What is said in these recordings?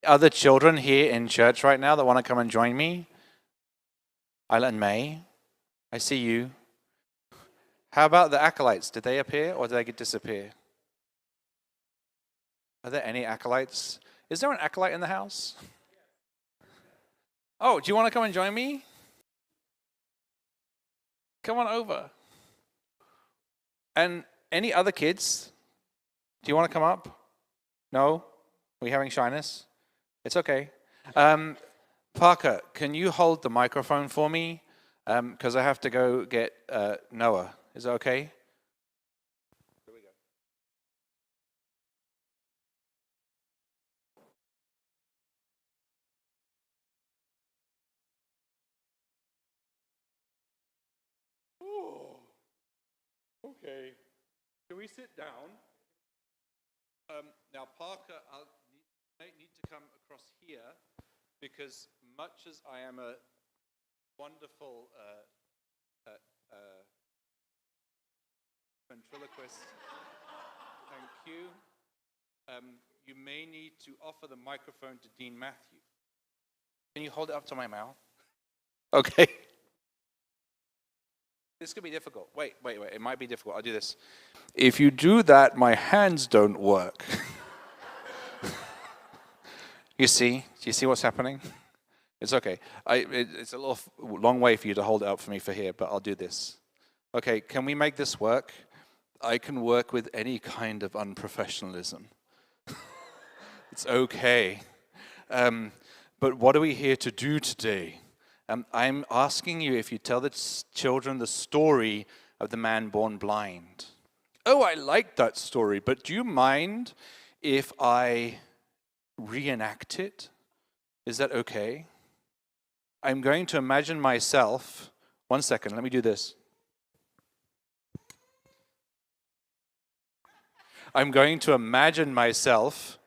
Other children here in church right now that want to come and join me? Isla and May, I see you. How about the acolytes? Did they appear or did they disappear? Are there any acolytes? Is there an acolyte in the house? Oh, do you want to come and join me? Come on over. And any other kids? Do you want to come up? No? Are we having shyness? It's okay. Parker, can you hold the microphone for me? Because I have to go get Noah. Is that okay? Here we go. Oh, okay. Can we sit down? Now, Parker, I'll need to come across here because much as I am a wonderful ventriloquist, thank you, you may need to offer the microphone to Dean Matthew. Can you hold it up to my mouth? Okay. This could be difficult. Wait. It might be difficult. I'll do this. If you do that, my hands don't work. You see? Do you see what's happening? It's okay. It's a long way for you to hold it up for me for here, but I'll do this. Okay, can we make this work? I can work with any kind of unprofessionalism. It's okay. But what are we here to do today? I'm asking you if you tell the children the story of the man born blind. Oh, I like that story, but do you mind if I reenact it? Is that okay? I'm going to imagine myself. 1 second, let me do this. I'm going to imagine myself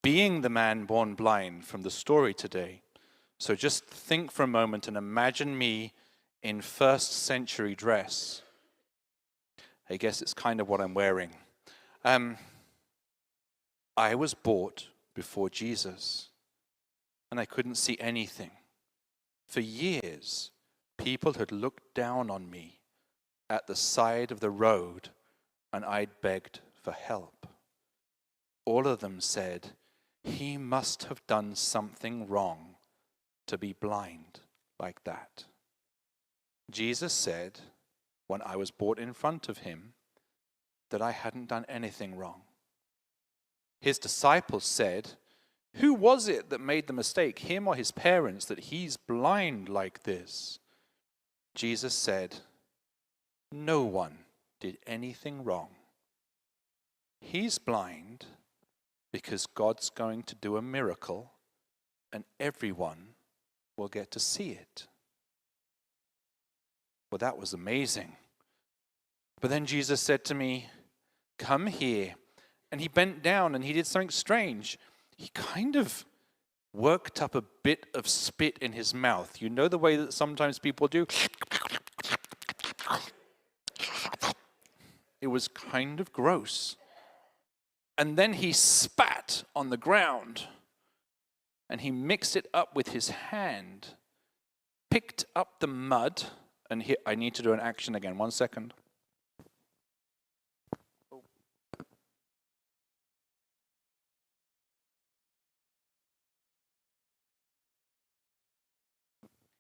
being the man born blind from the story today. So just think for a moment and imagine me in first century dress. I guess it's kind of what I'm wearing. I was bought before Jesus, and I couldn't see anything. For years, people had looked down on me at the side of the road, and I'd begged for help. All of them said, he must have done something wrong to be blind like that. Jesus said, when I was brought in front of him, that I hadn't done anything wrong. His disciples said, who was it that made the mistake, him or his parents, that he's blind like this? Jesus said, no one did anything wrong. He's blind because God's going to do a miracle and everyone will get to see it. Well, that was amazing. But then Jesus said to me, come here. And he bent down and he did something strange. He kind of worked up a bit of spit in his mouth. You know the way that sometimes people do? It was kind of gross. And then he spat on the ground. And he mixed it up with his hand, picked up the mud, and here, I need to do an action again. 1 second.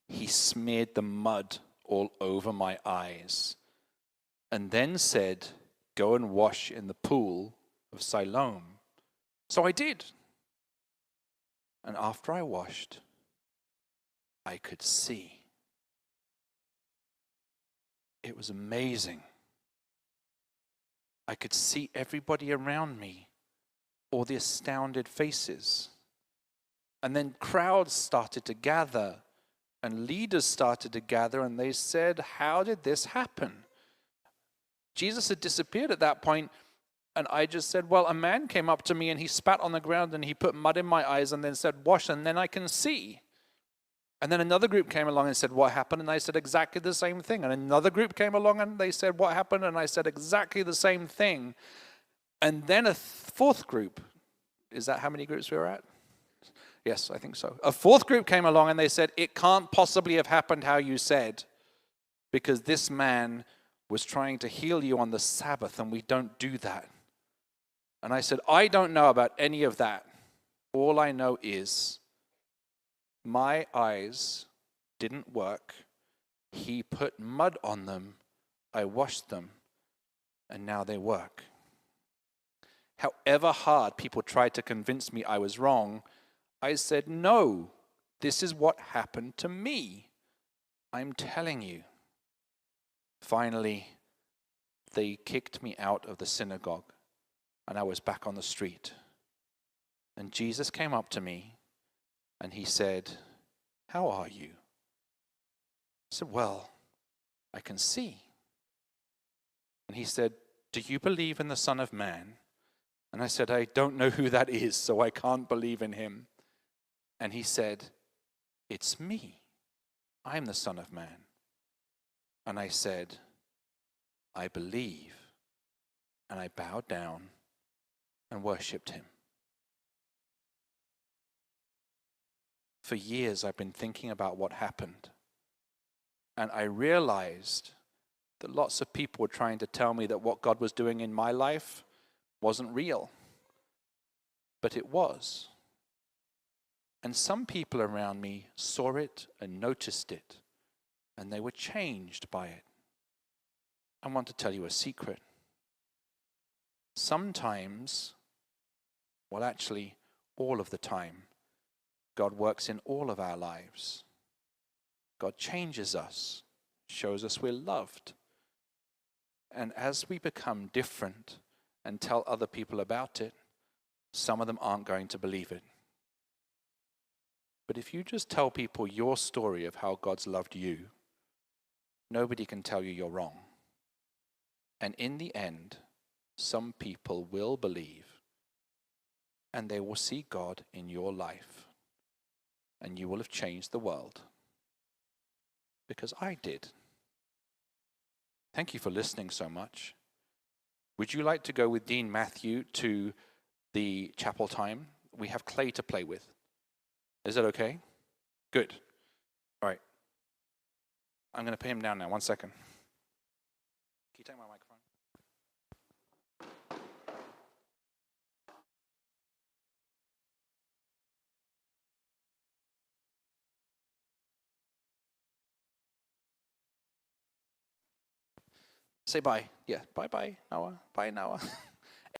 He smeared the mud all over my eyes and then said, go and wash in the pool of Siloam. So I did. And after I washed, I could see. It was amazing. I could see everybody around me, all the astounded faces. And then crowds started to gather, and leaders started to gather, and they said, how did this happen? Jesus had disappeared at that point, and I just said, well, a man came up to me, and he spat on the ground, and he put mud in my eyes, and then said, wash, and then I can see. And then another group came along and said, what happened? And I said exactly the same thing. And another group came along, and they said, what happened? And I said exactly the same thing. And then a fourth group, is that how many groups we were at? Yes, I think so. A fourth group came along and they said, it can't possibly have happened how you said, because this man was trying to heal you on the Sabbath and we don't do that. And I said, I don't know about any of that. All I know is my eyes didn't work. He put mud on them. I washed them. And now they work. However hard people tried to convince me I was wrong, I said, no, this is what happened to me. I'm telling you. Finally, they kicked me out of the synagogue and I was back on the street. And Jesus came up to me and he said, how are you? I said, well, I can see. And he said, do you believe in the Son of Man? And I said, I don't know who that is, so I can't believe in him. And he said, it's me. I'm the Son of Man. And I said, I believe. And I bowed down and worshipped him. For years, I've been thinking about what happened. And I realized that lots of people were trying to tell me that what God was doing in my life wasn't real. But it was. And some people around me saw it and noticed it. And they were changed by it. I want to tell you a secret. Sometimes, well actually all of the time, God works in all of our lives. God changes us, shows us we're loved. And as we become different and tell other people about it, some of them aren't going to believe it. But if you just tell people your story of how God's loved you, nobody can tell you you're wrong. And in the end, some people will believe and they will see God in your life. And you will have changed the world. Because I did. Thank you for listening so much. Would you like to go with Dean Matthew to the chapel time? We have clay to play with. Is that okay? Good. All right. I'm going to put him down now. 1 second. Can you take my microphone? Say bye. Yeah, bye-bye, Noah. Bye, Noah.